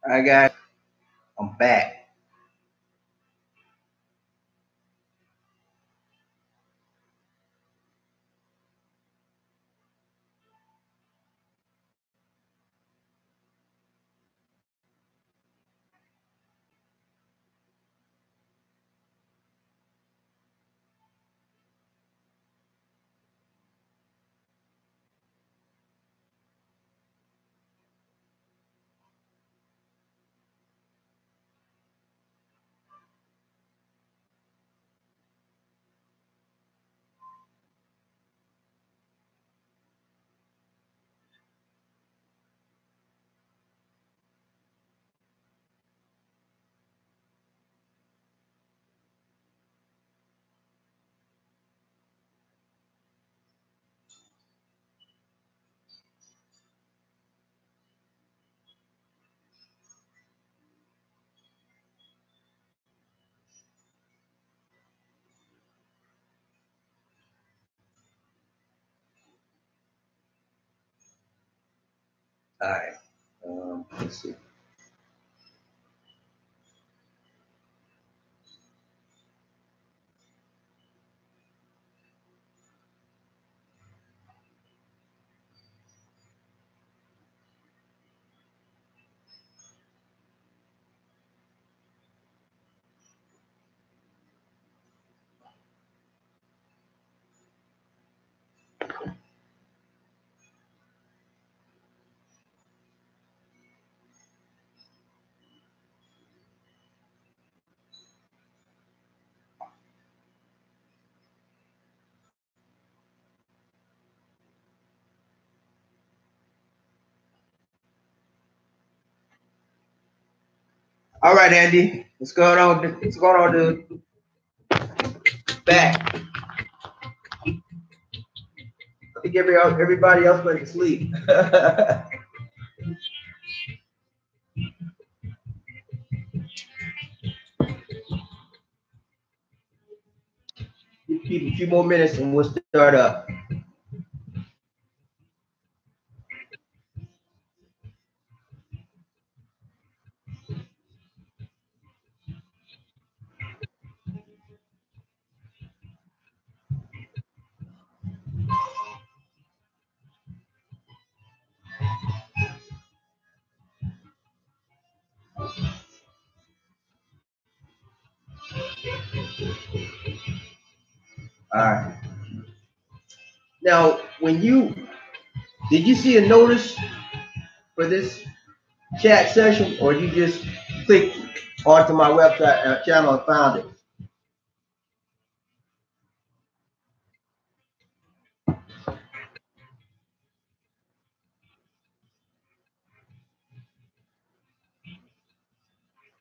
All right, guys, I'm back. All right. Let's see. All right, Andy. What's going on? What's going on, dude? Back. I think everybody else went to sleep. Give people a few more minutes and we'll start up. All right. Now, did you see a notice for this chat session, or you just clicked onto my website channel and found it?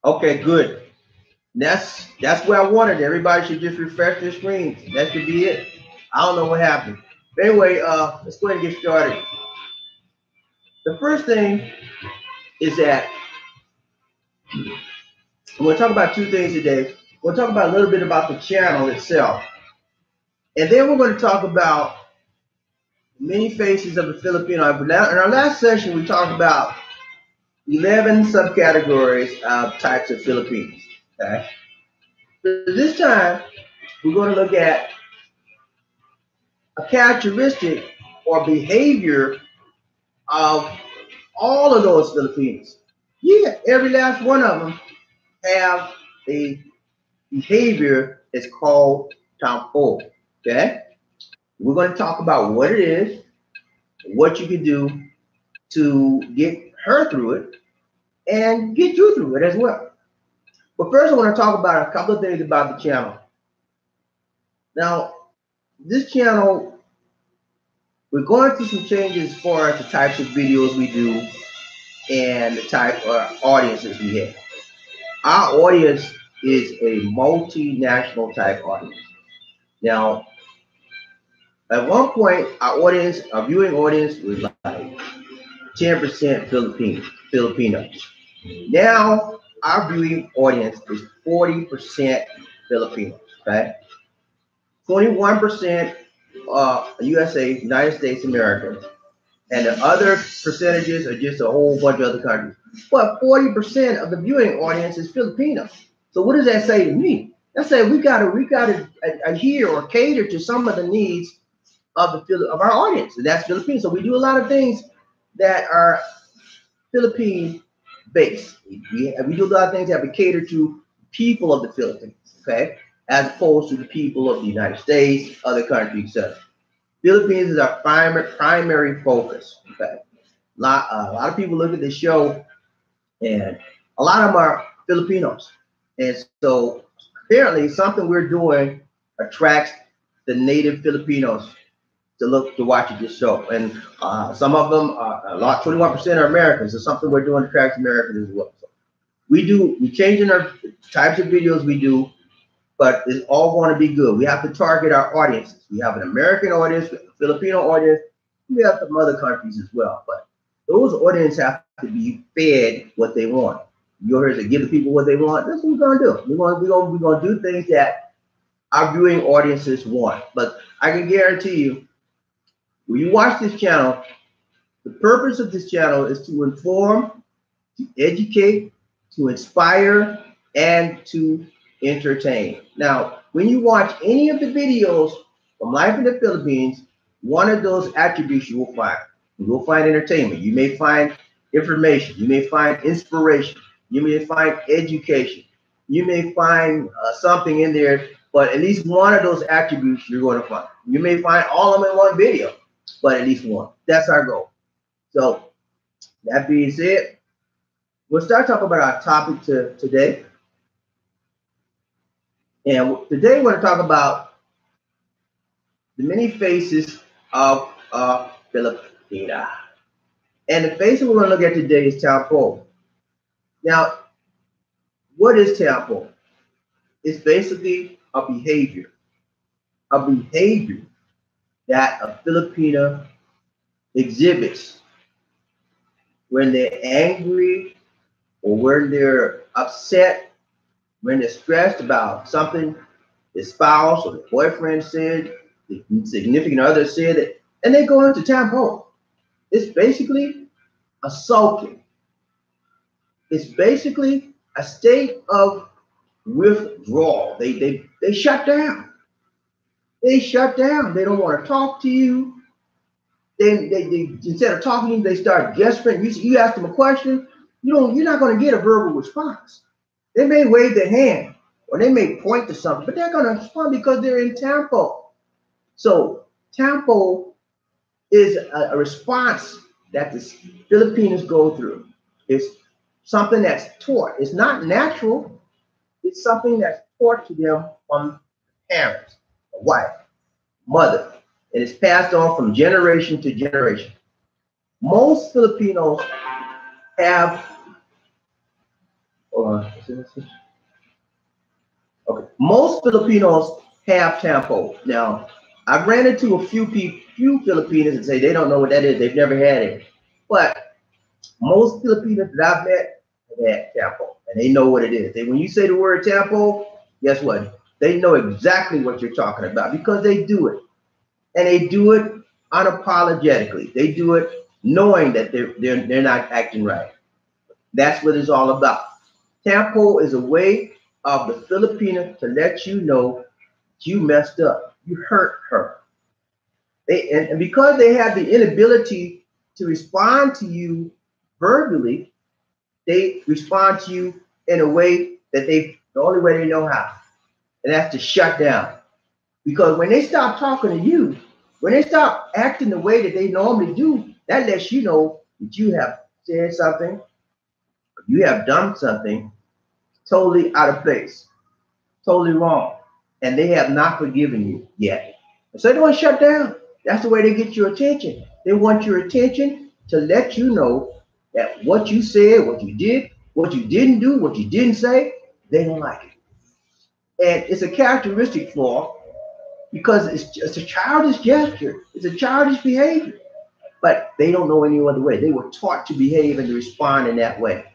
Okay, good. That's where I wanted. Everybody should just refresh their screens. That should be it. I don't know what happened. But anyway, let's go ahead and get started. The first thing is that we're going to talk about two things today. We'll talk about a little bit about the channel itself. And then we're going to talk about many faces of the Filipino. In our last session, we talked about 11 subcategories of types of Filipinos. Okay. So this time, we're going to look at a characteristic or behavior of all of those Filipinos. Yeah, every last one of them have a behavior that's called Tampo. Okay? We're going to talk about what it is, what you can do to get her through it, and get you through it as well. But first, I want to talk about a couple of things about the channel. Now, this channel, we're going through some changes as far as the types of videos we do and the type of audiences we have. Our audience is a multinational type audience. Now, at one point, our viewing audience was like 10% Filipinos. Now, our viewing audience is 40% Filipinos, okay? 21% USA, United States Americans, And the other percentages are just a whole bunch of other countries. But 40% of the viewing audience is Filipino. So what does that say to me? That says we gotta adhere or cater to some of the needs of our audience, and that's Filipino. So we do a lot of things that are Philippine based. We do a lot of things that we cater to people of the Philippines, okay, as opposed to the people of the United States, other countries, etc. Philippines is our primary focus. Okay, a lot of people look at this show, and a lot of them are Filipinos, and so apparently something we're doing attracts the native Filipinos to watch this show, and some of them are a lot. 21% are Americans. It's something we're doing to attract Americans as well. So we changing our types of videos we do, but it's all going to be good. We have to target our audiences. We have an American audience, we have a Filipino audience, we have some other countries as well. But those audiences have to be fed what they want. You heard to give the people what they want. That's what we're going to do. We're going to do things that our viewing audiences want. But I can guarantee you, when you watch this channel, the purpose of this channel is to inform, to educate, to inspire, and to entertain. Now, when you watch any of the videos from Life in the Philippines, one of those attributes you will find. You will find entertainment. You may find information. You may find inspiration. You may find education. You may find something in there, but at least one of those attributes you're going to find. You may find all of them in one video, but at least one. That's our goal. So that being said, we'll start talking about our topic today. And today we're going to talk about the many faces of a Filipina. And the face we're going to look at today is Tampo. Now, what is Tampo? It's basically a behavior that a Filipina exhibits when they're angry or when they're upset, when they're stressed about something their spouse or their boyfriend said, the significant other said it, and they go into Tampo. It's basically a sulking. It's basically a state of withdrawal. They shut down. They shut down. They don't want to talk to you. They instead of talking to you, they start gesturing. You ask them a question, you're not going to get a verbal response. They may wave their hand or they may point to something, but they're going to respond because they're in Tampo. So Tampo is a response that the Filipinos go through. It's something that's taught. It's not natural. It's something that's taught to them from parents, a wife, mother, and it's passed on from generation to generation. Most Filipinos have, most Filipinos have Tampo. Now, I've ran into a few Filipinos and say they don't know what that is. They've never had it. But most Filipinos that I've met have had Tampo, and they know what it is. When you say the word Tampo, guess what? They know exactly what you're talking about because they do it. And they do it unapologetically. They do it knowing that they're not acting right. That's what it's all about. Tampo is a way of the Filipina to let you know you messed up. You hurt her. And because they have the inability to respond to you verbally, they respond to you in a way that the only way they know how. And that's to shut down. Because when they stop talking to you, when they stop acting the way that they normally do, that lets you know that you have said something, you have done something totally out of place, totally wrong, and they have not forgiven you yet. So they don't shut down. That's the way they get your attention. They want your attention to let you know that what you said, what you did, what you didn't do, what you didn't say, they don't like it. And it's a characteristic flaw because it's a childish gesture. It's a childish behavior. But they don't know any other way. They were taught to behave and to respond in that way.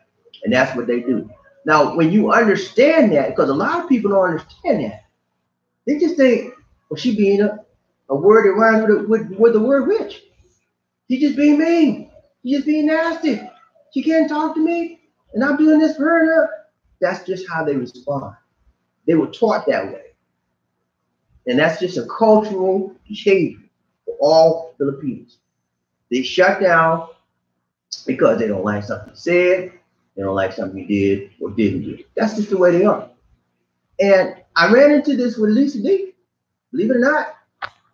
And that's what they do. Now, when you understand that, because a lot of people don't understand that, they just think, well, she being a word that rhymes with the word rich. She just being mean. She just being nasty. She can't talk to me, and I'm doing this for her. And her. That's just how they respond. They were taught that way. And that's just a cultural behavior for all Filipinos. They shut down because they don't like something you said, they don't like something you did or didn't do. That's just the way they are. And I ran into this with Lisa D. Believe it or not,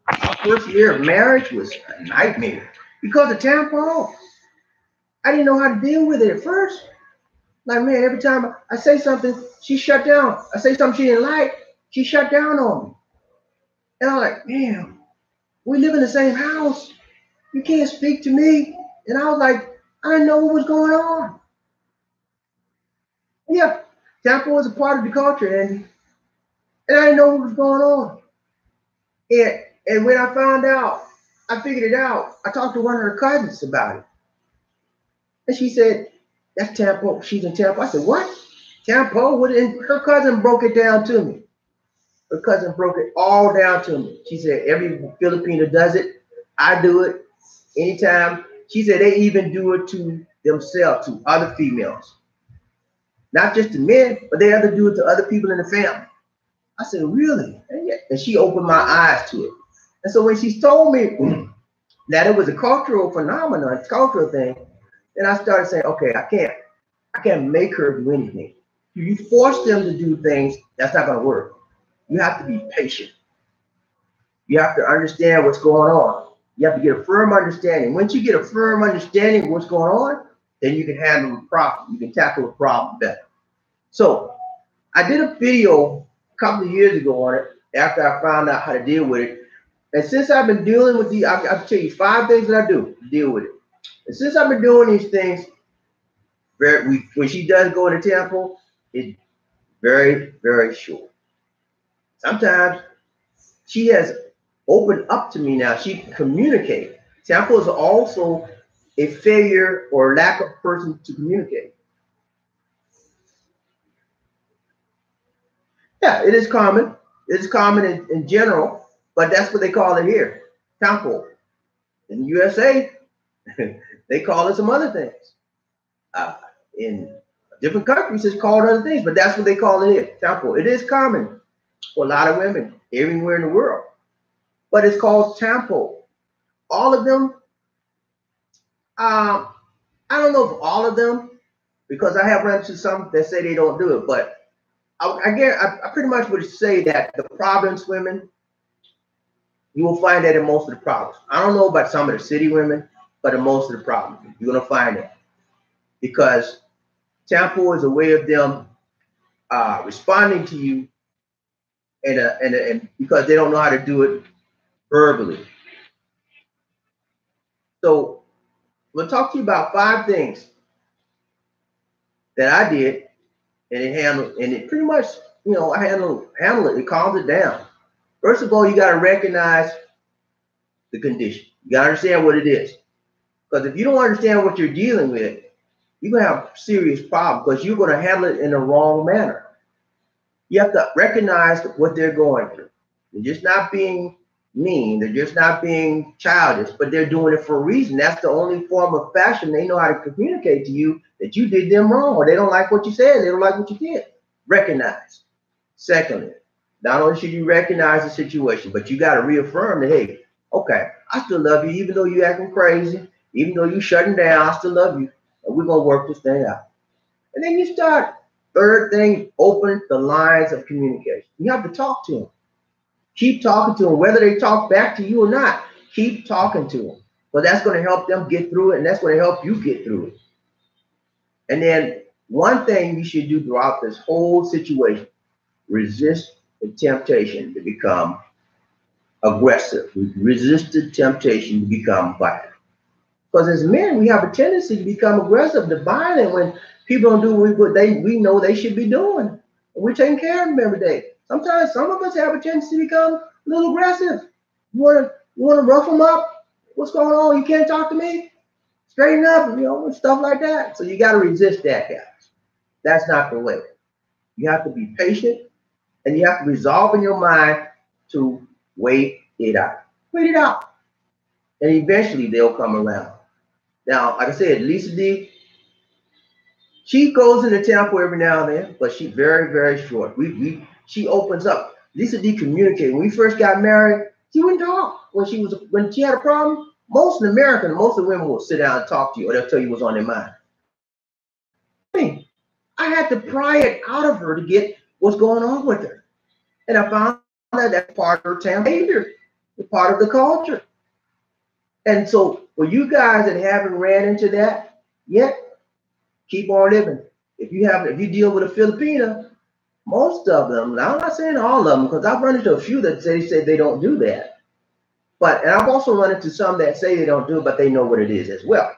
our first year of marriage was a nightmare because of Tampo. I didn't know how to deal with it at first. Like, man, every time I say something, she shut down. I say something she didn't like, she shut down on me. And I'm like, man, we live in the same house. You can't speak to me. And I was like, I didn't know what was going on. Yeah, Tampa was a part of the culture, and I didn't know what was going on. And when I found out, I figured it out. I talked to one of her cousins about it. And she said, that's Tampo. She's in Tampa. I said, what? Tampo? What? And her cousin broke it down to me. Her cousin broke it all down to me. She said, every Filipino does it. I do it anytime. She said they even do it to themselves, to other females. Not just to men, but they have to do it to other people in the family. I said, really? And she opened my eyes to it. And so when she told me that it was a cultural phenomenon, a cultural thing, then I started saying, okay, I can't make her do anything. If you force them to do things, that's not going to work. You have to be patient. You have to understand what's going on. You have to get a firm understanding. Once you get a firm understanding of what's going on, then you can handle the problem. You can tackle the problem better. So I did a video a couple of years ago on it after I found out how to deal with it. And since I've been dealing with I'll tell you 5 things that I do to deal with it. And since I've been doing these things, when she does go into Tampo, it's very, very short. Sometimes she has opened up to me now. She can communicate. Tampo is also a failure or lack of person to communicate. Yeah, it is common. It is common in general, but that's what they call it here, Tampo. In the USA, they call it some other things. In different countries, it's called other things, but that's what they call it here, Tampo. It is common for a lot of women everywhere in the world, but it's called Tampo. All of them, I don't know if all of them, because I have run into some that say they don't do it, but I pretty much would say that the Providence women, you will find that in most of the problems. I don't know about some of the city women, but in most of the problems, you're going to find it. Because Tampo is a way of them responding to you, and because they don't know how to do it verbally. So I'm going to talk to you about 5 things that I did, and it pretty much, I handle it. It calms it down. First of all, you got to recognize the condition. You got to understand what it is. Because if you don't understand what you're dealing with, you're going to have a serious problem because you're going to handle it in the wrong manner. You have to recognize what they're going through. They're just not being mean. They're just not being childish, but they're doing it for a reason. That's the only form of fashion they know how to communicate to you that you did them wrong, or they don't like what you said. They don't like what you did. Recognize. Secondly, not only should you recognize the situation, but you got to reaffirm that, hey, okay, I still love you, even though you're acting crazy, even though you're shutting down, I still love you, and we're going to work this thing out. And then you start, third thing, open the lines of communication. You have to talk to them. Keep talking to them, whether they talk back to you or not. Keep talking to them. But that's going to help them get through it, and that's going to help you get through it. And then one thing you should do throughout this whole situation, resist the temptation to become aggressive. Resist the temptation to become violent. Because as men, we have a tendency to become aggressive, to violent when people don't do what we know they should be doing. And we're taking care of them every day. Sometimes some of us have a tendency to become a little aggressive. You want to rough them up? What's going on? You can't talk to me? Straighten up, and stuff like that. So you got to resist that, guys. That's not the way. You have to be patient, and you have to resolve in your mind to wait it out. Wait it out. and eventually they'll come around. Now, like I said, Lisa D, she goes into Tampo every now and then, but she's very, very short. She opens up. Lisa D communicated. When we first got married, she wouldn't talk. When she had a problem, most of the women will sit down and talk to you, or they'll tell you what's on their mind. I had to pry it out of her to get what's going on with her. And I found that that's part of her Tampo behavior, it's part of the culture. And so for you guys that haven't ran into that yet, keep on living. If you deal with a Filipina, most of them, now I'm not saying all of them, because I've run into a few that say they don't do that. And I've also run into some that say they don't do it, but they know what it is as well.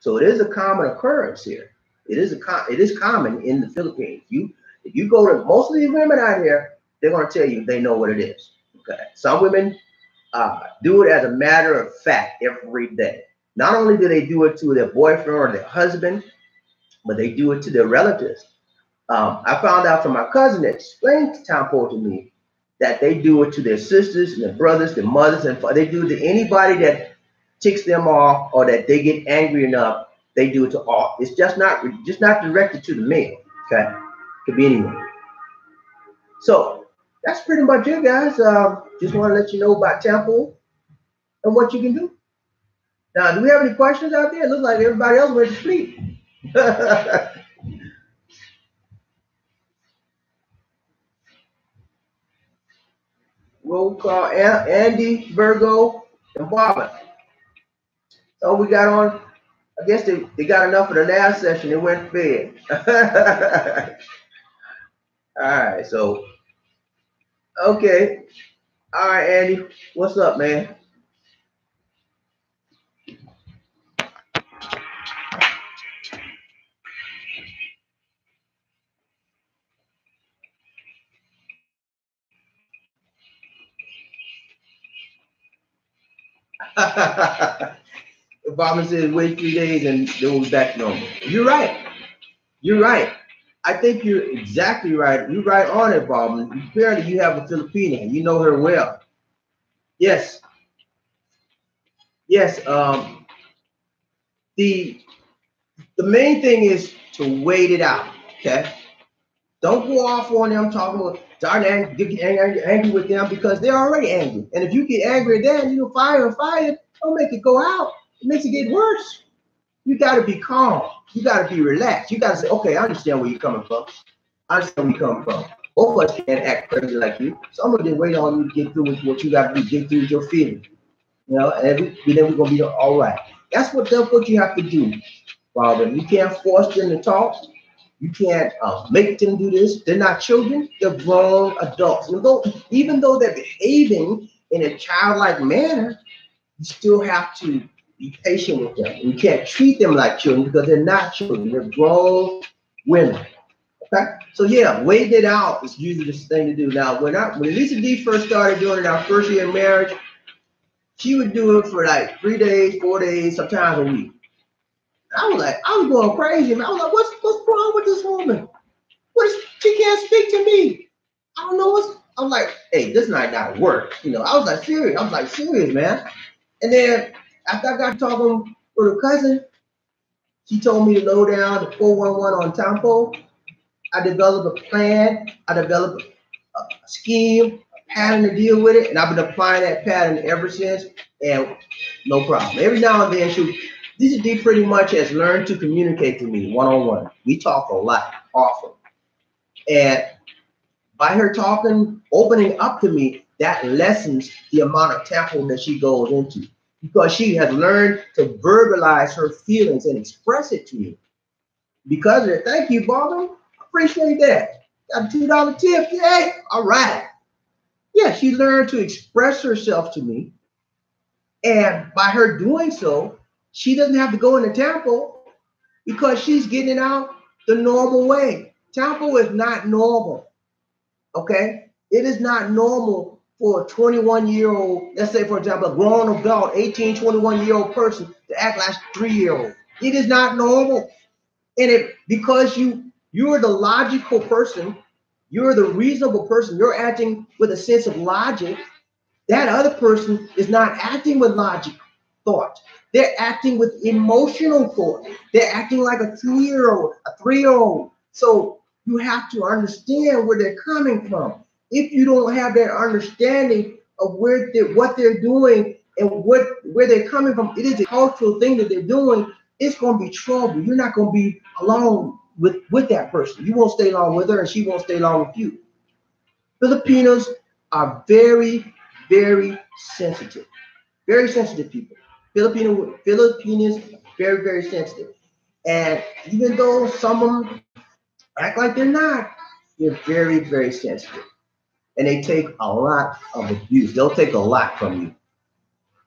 So it is a common occurrence here. It is common in the Philippines. If you go to most of these women out here, they're going to tell you they know what it is. Okay. Some women do it as a matter of fact every day. Not only do they do it to their boyfriend or their husband, but they do it to their relatives. I found out from my cousin that explained Tampo to me that they do it to their sisters and their brothers, their mothers, and they do it to anybody that ticks them off or that they get angry enough. They do it to all. It's just not directed to the male. Okay, could be anyone. So that's pretty much it, guys. Just want to let you know about Tampo and what you can do. Now, do we have any questions out there? It looks like everybody else went to sleep. Roll call Andy, Virgo, and Barbara. So we got on. I guess they got enough for the last session. They went to bed. All right, so okay. All right, Andy, what's up, man? Obama says wait 3 days and then we're back normal. You're right. You're right. I think you're exactly right. You're right on it, Bob. Apparently, you have a Filipina. You know her well. Yes. Yes. The main thing is to wait it out. Okay. Don't go off on them talking about get angry with them because they're already angry. And if you get angry at them, you fire, don't make it go out. It makes it get worse. You got to be calm. You got to be relaxed. You got to say, okay, I understand where you're coming from. I understand where you're coming from. Both of us can't act crazy like you. So I'm going to wait on you to get through with what you got to do, get through with your feelings. And then we're going to be all right. That's what you have to do, Father. You can't force them to talk. You can't make them do this. They're not children. They're grown adults. And even though they're behaving in a childlike manner, you still have to be patient with them. You can't treat them like children because they're not children. They're grown women. Okay? So yeah, waiting it out is usually the thing to do. Now, when Lisa D first started doing it our first year of marriage, she would do it for like 3 days, 4 days, sometimes a week. I was going crazy. Man. I was like, what's wrong with this woman? She can't speak to me. I don't know I'm like, hey, this might not work. I was like serious, man. And then after I got talking with her cousin, she told me to low down the 411 on Tampo. I developed a plan. I developed a scheme, a pattern to deal with it, and I've been applying that pattern ever since, and no problem. Every now and then, Lisa D pretty much has learned to communicate to me one-on-one. We talk a lot, often. And by her talking, opening up to me, that lessens the amount of Tampo that she goes into. Because she has learned to verbalize her feelings and express it to me. Because of it, thank you, Barbara. Appreciate that. Got a $2 tip. Yay. All right. Yeah, she learned to express herself to me. And by her doing so, she doesn't have to go into Tampo because she's getting it out the normal way. Tampo is not normal. Okay? It is not normal for a 21-year-old, let's say, for example, a grown adult, 18, 21-year-old person to act like a 3-year-old. It is not normal. And because you're the logical person, you're the reasonable person, you're acting with a sense of logic, that other person is not acting with logic. thought. They're acting with emotional thought. They're acting like a 2-year-old, a 3-year-old. So you have to understand where they're coming from. If you don't have that understanding of what they're doing and where they're coming from, it is a cultural thing that they're doing. It's going to be trouble. You're not going to be alone with that person. You won't stay long with her, and she won't stay long with you. Filipinos are very, very sensitive. Very sensitive people. Filipinos, very, very sensitive. And even though some of them act like they're not, they're very, very sensitive. And they take a lot of abuse. They'll take a lot from you.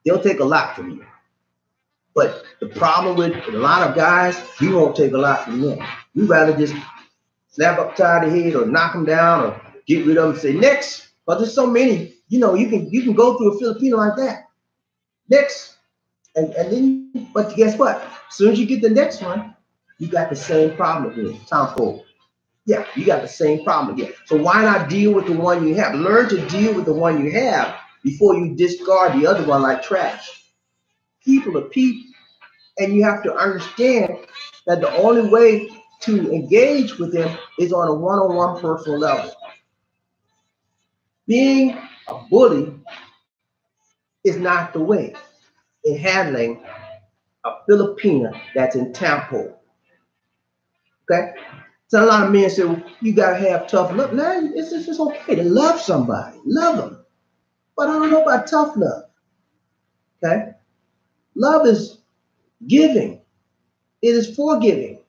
They'll take a lot from you. But the problem with a lot of guys, you won't take a lot from them. You rather just snap upside the head or knock them down or get rid of them and say, next. But there's so many, you can go through a Filipino like that. Next. And then, but guess what? As soon as you get the next one, you got the same problem again. Tampo. Yeah, you got the same problem again. So why not deal with the one you have? Learn to deal with the one you have before you discard the other one like trash. People are people, and you have to understand that the only way to engage with them is on a one-on-one personal level. Being a bully is not the way in handling a Filipina that's in Tampo. Okay? So a lot of men say, well, you gotta have tough love. No, it's okay to love somebody, love them. But I don't know about tough love. Okay? Love is giving. It is forgiving.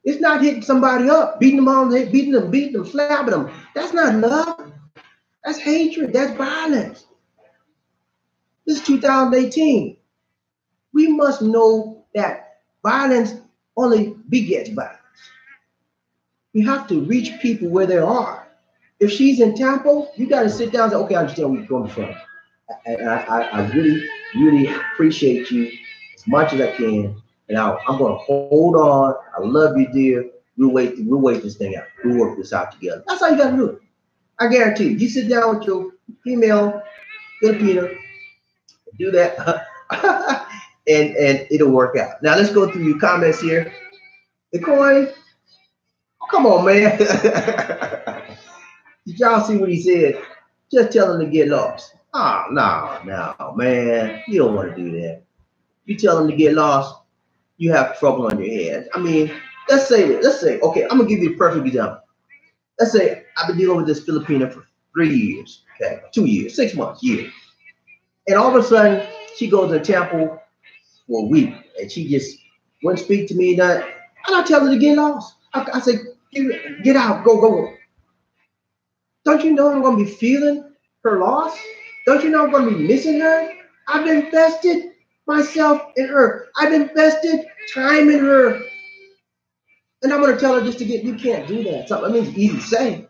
It's not hitting somebody up, beating them on the head, beating them, slapping them. That's not love. That's hatred. That's violence. This is 2018. We must know that violence only begets violence. You have to reach people where they are. If she's in Tampo, you got to sit down and say, okay, I understand where you're coming from. And I really, really appreciate you as much as I can. And I'm going to hold on. I love you, dear. We'll wait this thing out. We'll work this out together. That's how you got to do it. I guarantee you. You sit down with your female Filipina, do that, and it'll work out. Now, let's go through your comments here. The coin. Come on, man. Did y'all see what he said? Just tell him to get lost. Oh, no, man. You don't want to do that. You tell him to get lost, you have trouble on your hands. I mean, let's say, okay, I'm going to give you a perfect example. Let's say I've been dealing with this Filipina for 3 years, okay, 2 years, 6 months, year. And all of a sudden, she goes to Tampo for a week, and she just wouldn't speak to me, and I tell her to get lost. I say, get out, go. Don't you know I'm going to be feeling her loss? Don't you know I'm going to be missing her? I've invested myself in her. I've invested time in her. And I'm going to tell her just to you can't do that. I mean, it's easy to say.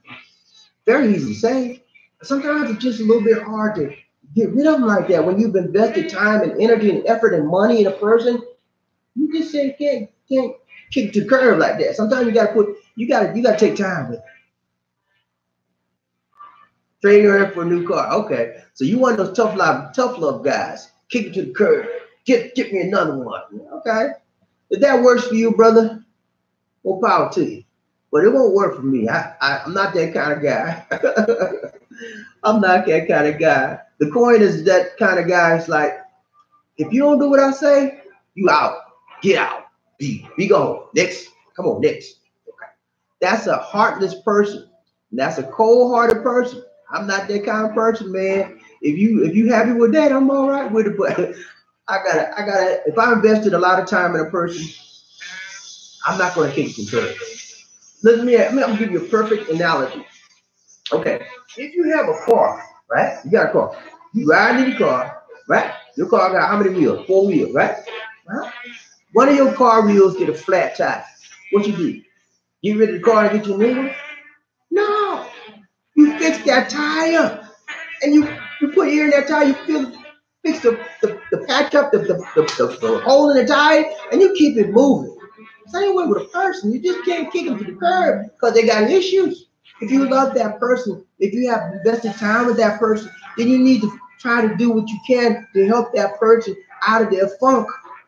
Very easy to say. Sometimes it's just a little bit hard to get rid of them like that. When you've invested time and energy and effort and money in a person, you just say can't kick to the curb like that. Sometimes you gotta take time with it. Trade her in for a new car. Okay. So you want those tough love guys. Kick it to the curb. Get me another one. Okay. If that works for you, brother, more power to you. But it won't work for me. I'm not that kind of guy. I'm not that kind of guy. The coin is that kind of guy. It's like, if you don't do what I say, you out. Get out. Be gone. Next. Come on, next. Okay. That's a heartless person. That's a cold-hearted person. I'm not that kind of person, man. If you happy with that, I'm all right with it. But I gotta. If I invested a lot of time in a person, I'm not going to kick it to curb. I'm gonna give you a perfect analogy. Okay, if you have a car, right? You got a car. You ride in the car, right? Your car got how many wheels? 4 wheels, right? Right? One of your car wheels get a flat tire. What you do? Get rid of the car and get your new one? No. You fix that tire, and you put air in that tire. You fix the patch up the hole in the tire, and you keep it moving. Same way with a person. You just can't kick them to the curb because they got issues. If you love that person, if you have invested time with that person, then you need to try to do what you can to help that person out of their funk,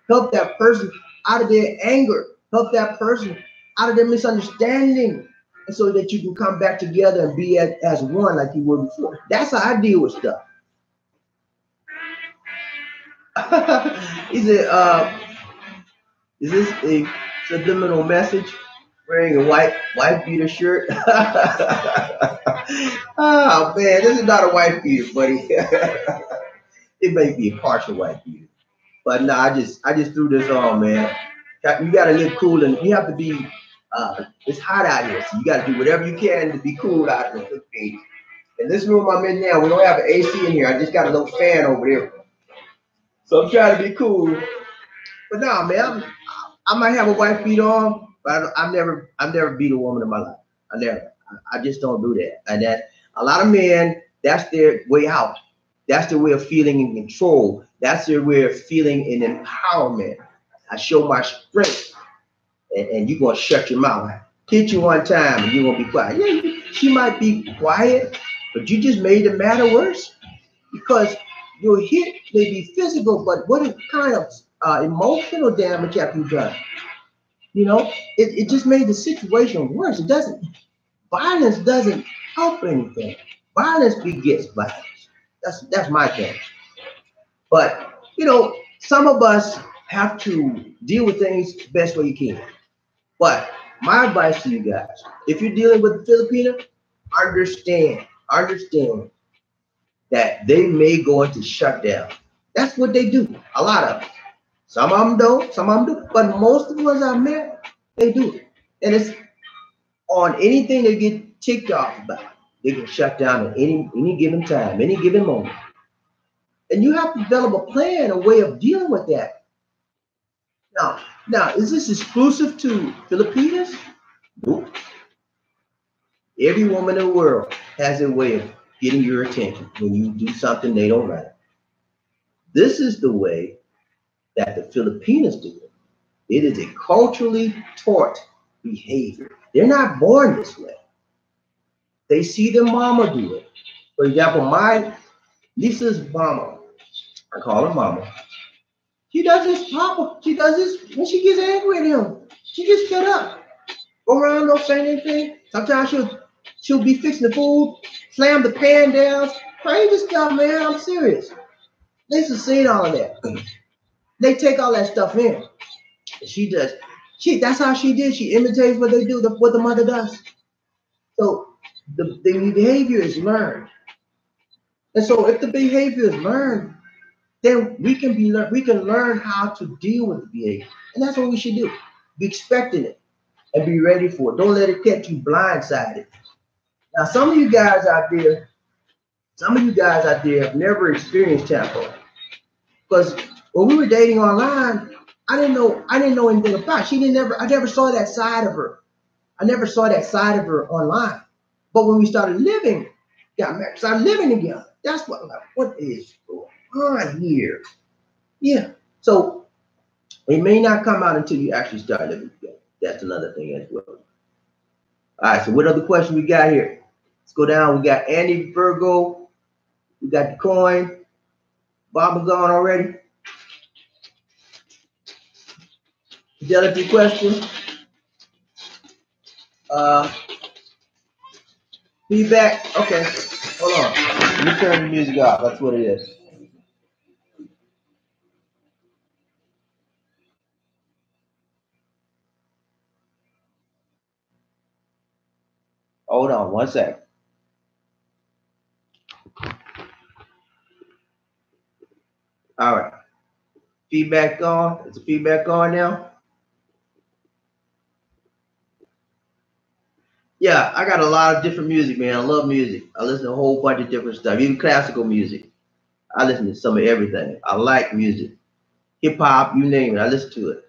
help that person out of their anger, help that person out of their misunderstanding, and so that you can come back together and be as one like you were before. That's how I deal with stuff. He said, is this a subliminal message? Wearing a white beater shirt? Oh man, this is not a white beater, buddy. It may be a partial white beater. But no, I just threw this on, man. You gotta live cool, and you have to be. It's hot out here, so you gotta do whatever you can to be cool out in the Philippines. In this room I'm in now, we don't have an AC in here. I just got a little fan over there, so I'm trying to be cool. But no, man, I might have a wife beat on, but I've never beat a woman in my life. I never. I just don't do that. And that a lot of men, that's their way out. That's their way of feeling in control. That's their way of feeling in empowerment. I show my strength, and you're gonna shut your mouth. Hit you one time, and you're gonna be quiet. Yeah, she might be quiet, but you just made the matter worse because your hit may be physical, but what kind of emotional damage have you done? You know, it just made the situation worse. Violence doesn't help anything. Violence begets violence. That's my thing. But you know, some of us have to deal with things the best way you can. But my advice to you guys, if you're dealing with Filipina, understand that they may go into shutdown. That's what they do. A lot of them. Some of them don't, some of them do. But most of the ones I met, they do it. And it's on anything they get ticked off about. They can shut down at any given time, any given moment. And you have to develop a plan, a way of dealing with that. Now, is this exclusive to Filipinas? Nope. Every woman in the world has a way of getting your attention when you do something they don't like. This is the way that the Filipinas do it. It is a culturally taught behavior. They're not born this way. They see their mama do it. For example, my Lisa's mama, I call her mama. She does this, Papa. She does this when she gets angry at him. She gets fed up. Go around, don't say anything. Sometimes she'll be fixing the food, slam the pan down. Crazy stuff, man. I'm serious. Lisa's seen all of that. They take all that stuff in. She does. That's how she did. She imitates what they do, what the mother does. So the behavior is learned. And so if the behavior is learned, then we can learn how to deal with the behavior. And that's what we should do. Be expecting it and be ready for it. Don't let it catch you blindsided. Now, some of you guys out there have never experienced Tampo. Because when we were dating online, I didn't know anything about it. I never saw that side of her. I never saw that side of her online. But when we started living, started living together, that's what is going on here? Yeah. So it may not come out until you actually start living together. That's another thing as well. All right, so what other question we got here? Let's go down. We got Andy Virgo. We got the coin. Bob gone already. Fidelity question. Feedback. Okay. Hold on. Let me turn the music off. That's what it is. Hold on 1 second. All right. Feedback on. Is the feedback on now? Yeah, I got a lot of different music, man. I love music. I listen to a whole bunch of different stuff, even classical music. I listen to some of everything. I like music. Hip hop, you name it. I listen to it.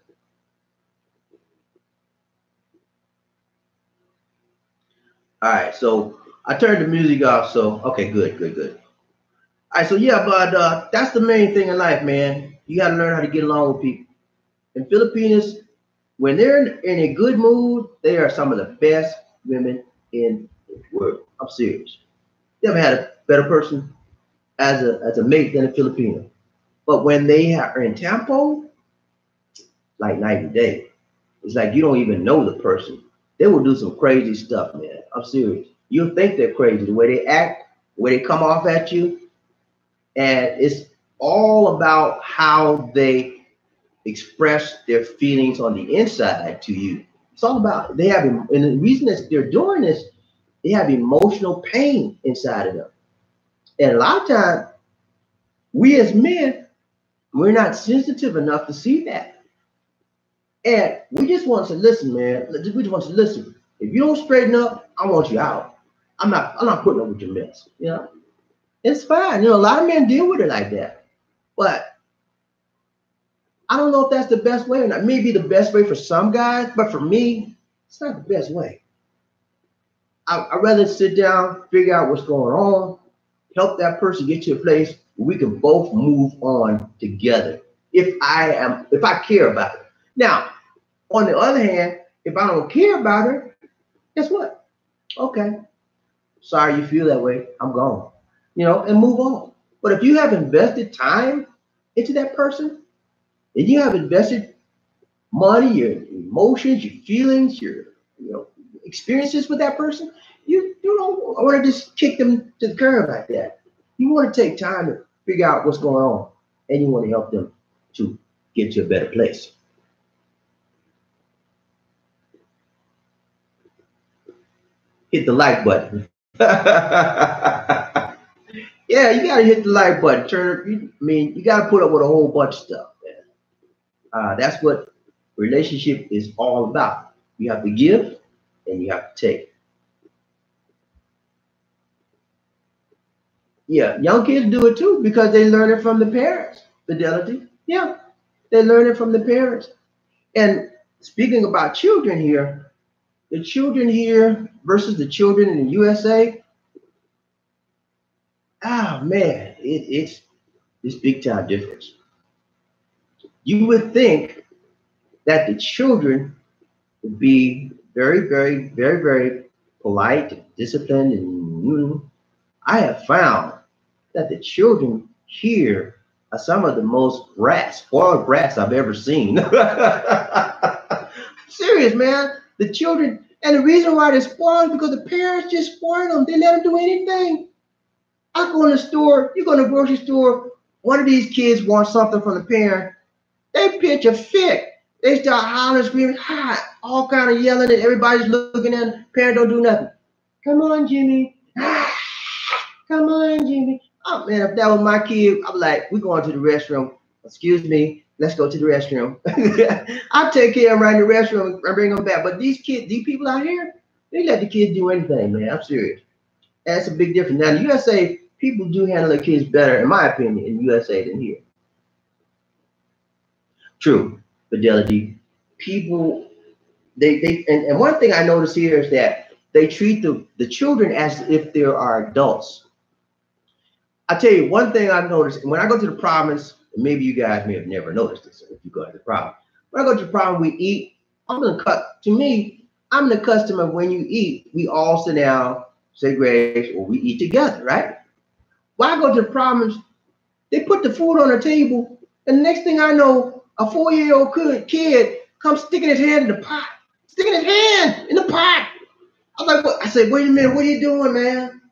All right, so I turned the music off. So, okay, good. All right, so yeah, but that's the main thing in life, man. You got to learn how to get along with people. And Filipinas, when they're in a good mood, they are some of the best women in the world. I'm serious. Never had a better person as a mate than a Filipino. But when they are in Tampo, like night and day. It's like you don't even know the person. They will do some crazy stuff, man. I'm serious. You'll think they're crazy, the way they act, the way they come off at you. And it's all about how they express their feelings on the inside to you. It's all about they have, and the reason that they're doing this, they have emotional pain inside of them. And a lot of times, we as men, we're not sensitive enough to see that. And we just want to listen, man. We just want to listen. If you don't straighten up, I want you out. I'm not putting up with your mess. You know, it's fine. You know, a lot of men deal with it like that. But I don't know if that's the best way or not. Maybe the best way for some guys, but for me, it's not the best way. I'd rather sit down, figure out what's going on, help that person get to a place where we can both move on together. If I care about it. Now, on the other hand, if I don't care about her, guess what? Okay, sorry you feel that way. I'm gone. You know, and move on. But if you have invested time into that person, and you have invested money, your emotions, your feelings, your experiences with that person, you don't want to just kick them to the curb like that. You want to take time to figure out what's going on, and you want to help them to get to a better place. Hit the like button. Yeah, you gotta hit the like button. You gotta put up with a whole bunch of stuff, man. That's what relationship is all about. You have to give and you have to take. Yeah, young kids do it too because they learn it from the parents. Fidelity. Yeah, they learn it from the parents. And speaking about children here, the children here versus the children in the USA, man, it's big time difference. You would think that the children would be very, very, very, very polite, disciplined, and I have found that the children here are some of the most spoiled brats I've ever seen. Serious, man. The children, and the reason why they're spoiled is because the parents just spoil them. They let them do anything. I go in the store, you go in the grocery store, one of these kids wants something from the parent, they pitch a fit. They start hollering, screaming, all kind of yelling, and everybody's looking at them. Parent don't do nothing. Come on, Jimmy. Come on, Jimmy. Oh man, if that was my kid, I'm like, we're going to the restroom. Excuse me, let's go to the restroom. I'll take care of them right in the restroom and bring them back. But these people out here, they let the kids do anything, man. I'm serious. That's a big difference. Now, in the USA, people do handle their kids better, in my opinion, in the USA than here. True, Fidelity. People, and one thing I notice here is that they treat the children as if they are adults. I tell you one thing I've noticed when I go to the province, and maybe you guys may have never noticed this if you go to the province. When I go to the province, we eat. I'm the customer. When you eat, we all sit down, say grace, or we eat together, right? When I go to the province, they put the food on the table, and the next thing I know, a 4-year-old kid comes sticking his hand in the pot, sticking his hand in the pot. I'm like, what? I said, wait a minute, what are you doing, man?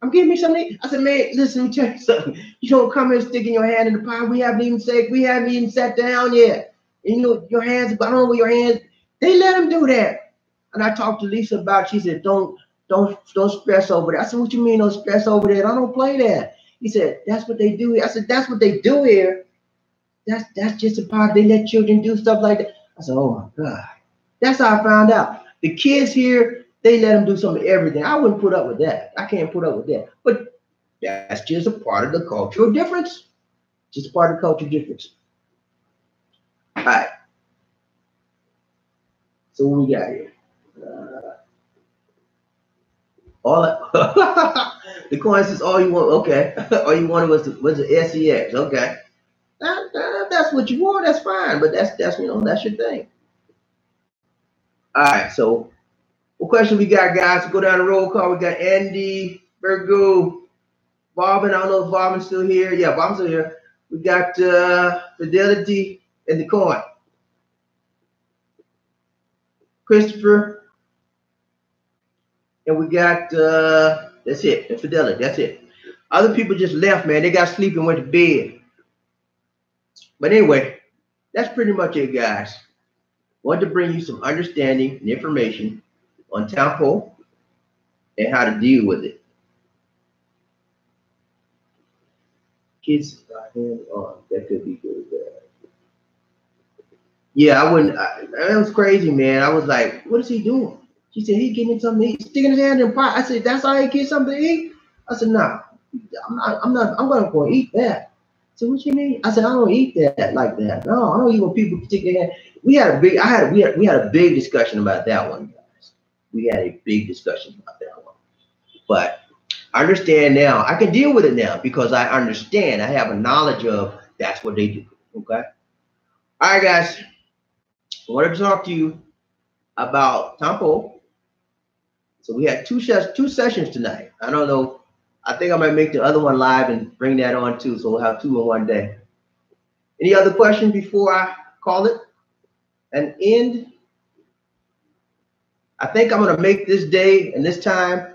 I'm getting me something. I said, man, listen, let me tell you something. You don't come here sticking your hand in the pot. We haven't even sat down yet. And your hands, I don't know where your hands. They let them do that. And I talked to Lisa about it. She said, don't stress over that. I said, what you mean don't stress over that? I don't play that. He said, that's what they do here. I said, that's what they do here. That's just a part. They let children do stuff like that. I said, oh my God. That's how I found out. The kids here, they let them do some of everything. I wouldn't put up with that. I can't put up with that. But that's just a part of the cultural difference. Just a part of the cultural difference. All right. So what we got here? The coin says all you want. Okay. All you wanted was the SEX. Okay. That's what you want. That's fine. But that's that's your thing. All right. So what question we got, guys? Go down the roll call. We got Andy, Virgo, Bobbin. I don't know if Bobbin's still here. Yeah, Bobbin's still here. We got Fidelity in the coin. Christopher. And we got, that's it, and Fidelity, that's it. Other people just left, man. They got sleep and went to bed. But anyway, that's pretty much it, guys. Want to bring you some understanding and information on Tampo and how to deal with it. Kids got hands on. That could be good. Yeah, I wouldn't. That was crazy, man. I was like, what is he doing? She said, he getting something to eat, sticking his hand in the pot. I said, that's how he gets something to eat? I said, nah, I'm gonna go eat that. I said, what you mean? I said, I don't eat that like that. No, I don't eat when people stick their hand. We had a big discussion about that one, guys. We had a big discussion about that one. But I understand now. I can deal with it now because I understand. I have a knowledge of that's what they do. Okay. All right, guys. I wanted to talk to you about Tampo. So we had two sessions tonight. I don't know. I think I might make the other one live and bring that on too. So we'll have two in one day. Any other questions before I call it an end? I think I'm going to make this day and this time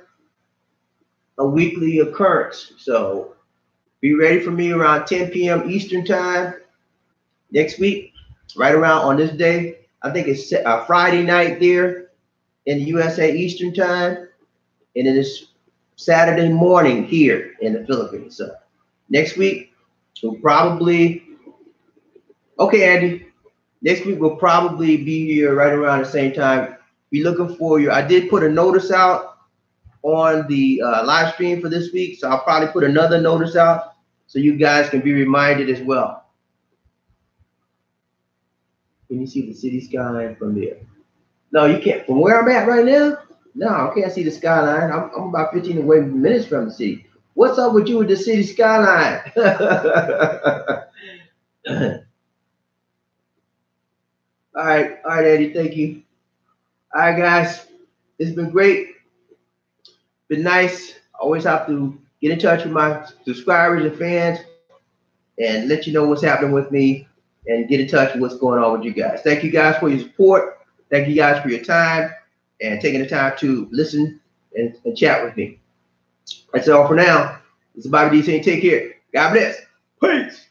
a weekly occurrence. So be ready for me around 10 p.m. Eastern time next week, right around on this day. I think it's Friday night there in the USA Eastern time, and it is Saturday morning here in the Philippines. So next week we'll probably, okay, Andy, next week we'll probably be here right around the same time. Be looking for you. I did put a notice out on the live stream for this week, so I'll probably put another notice out so you guys can be reminded as well. Can you see the city skyline from there? No, you can't. From where I'm at right now? No, I can't see the skyline. I'm about 15 minutes from the city. What's up with you with the city skyline? All right, Eddie, thank you. All right, guys, it's been great. Been nice. Always have to get in touch with my subscribers and fans and let you know what's happening with me and get in touch with what's going on with you guys. Thank you guys for your support. Thank you guys for your time and taking the time to listen and chat with me. That's all for now. This is Bobby D saying take care. God bless. Peace.